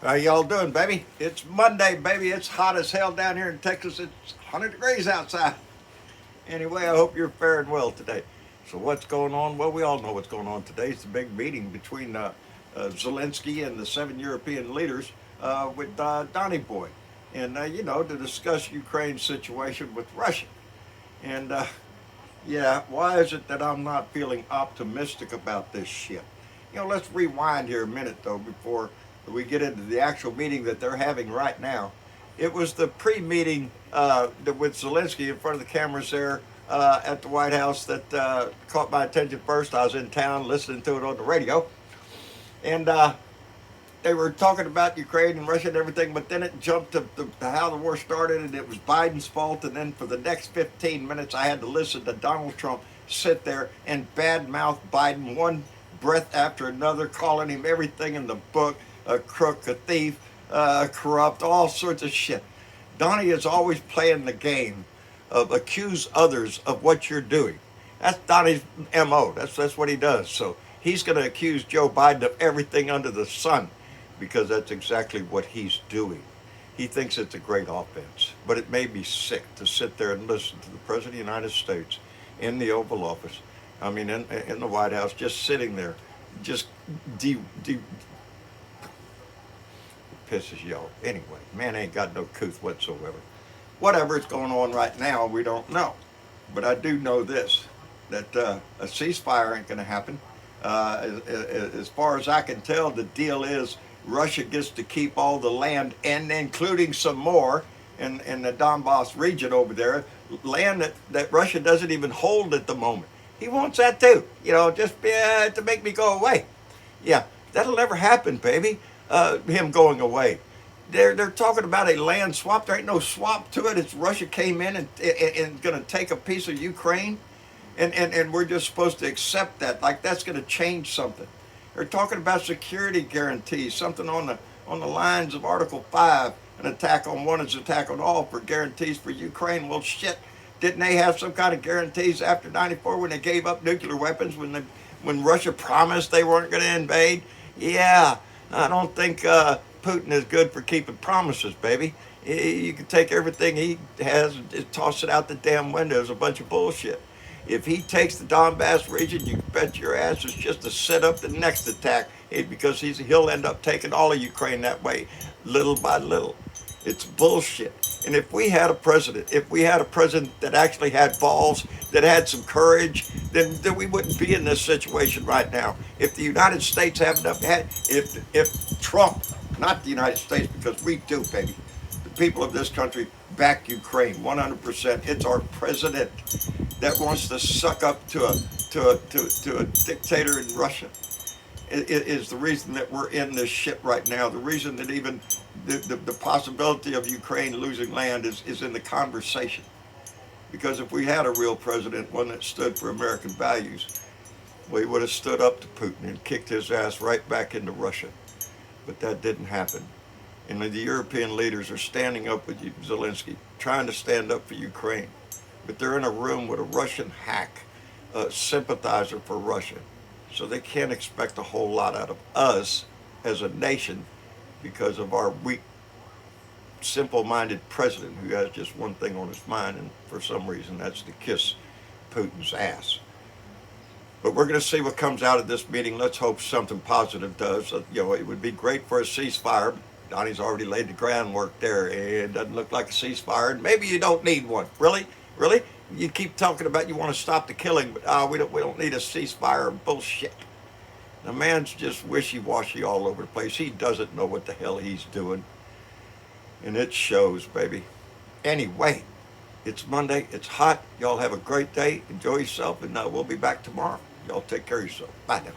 How y'all doing, baby? It's Monday, baby. It's hot as hell down here in Texas. It's 100 degrees outside. Anyway, I hope you're faring well today. So what's going on? Well, we all know what's going on today. It's the big meeting between Zelenskyy and the 7 European leaders with Donny Boy. And, to discuss Ukraine's situation with Russia. And, yeah, why is it that I'm not feeling optimistic about this shit? Let's rewind here a minute, though, before we get into the actual meeting that they're having right now. It was the pre-meeting with Zelenskyy in front of the cameras there at the White House that caught my attention first. I was in town listening to it on the radio. And they were talking about Ukraine and Russia and everything, but then it jumped to how the war started, and it was Biden's fault. And then for the next 15 minutes, I had to listen to Donald Trump sit there and badmouth Biden one breath after another, calling him everything in the book, a crook, a thief, corrupt, all sorts of shit. Donnie is always playing the game of accuse others of what you're doing. That's Donnie's MO. That's what he does. So he's going to accuse Joe Biden of everything under the sun because that's exactly what he's doing. He thinks it's a great offense, but it made me sick to sit there and listen to the President of the United States in the Oval Office. I mean, in the White House, just sitting there, just pisses you off. Anyway, man ain't got no couth whatsoever. Whatever's going on right now, we don't know. But I do know this, that a ceasefire ain't going to happen. As far as I can tell, the deal is Russia gets to keep all the land, and including some more in the Donbass region over there, land that Russia doesn't even hold at the moment. He wants that too, just to make me go away. Yeah, that'll never happen, baby. Him going away. They're talking about a land swap. There ain't no swap to it. It's Russia came in and going to take a piece of Ukraine, and we're just supposed to accept that. Like that's going to change something. They're talking about security guarantees, something on the lines of Article 5, an attack on one is an attack on all for guarantees for Ukraine. Well, shit, didn't they have some kind of guarantees after 94 when they gave up nuclear weapons, when Russia promised they weren't going to invade? Yeah, I don't think Putin is good for keeping promises, baby. You can take everything he has and toss it out the damn window. It's a bunch of bullshit. If he takes the Donbass region, you can bet your ass it's just to set up the next attack because he'll end up taking all of Ukraine that way, little by little. It's bullshit. And if we had a president that actually had balls, that had some courage, then we wouldn't be in this situation right now. If the United States have enough, if Trump, not the United States, because we do, baby, the people of this country back Ukraine 100%. It's our president that wants to suck up to a dictator in Russia. It is the reason that we're in this shit right now. The reason that even the possibility of Ukraine losing land is in the conversation. Because if we had a real president, one that stood for American values, we would have stood up to Putin and kicked his ass right back into Russia. But that didn't happen. And the European leaders are standing up with Zelenskyy, trying to stand up for Ukraine. But they're in a room with a Russian hack, a sympathizer for Russia. So they can't expect a whole lot out of us as a nation because of our weak, simple-minded president who has just one thing on his mind, and for some reason that's to kiss Putin's ass. But we're going to see what comes out of this meeting. Let's hope something positive does. It would be great for a ceasefire. Donnie's already laid the groundwork there. It doesn't look like a ceasefire, and maybe you don't need one. Really? Really? You keep talking about you want to stop the killing, but we don't need a ceasefire. Bullshit. The man's just wishy-washy all over the place. He doesn't know what the hell he's doing. And it shows, baby. Anyway, it's Monday. It's hot. Y'all have a great day. Enjoy yourself, and we'll be back tomorrow. Y'all take care of yourself. Bye now.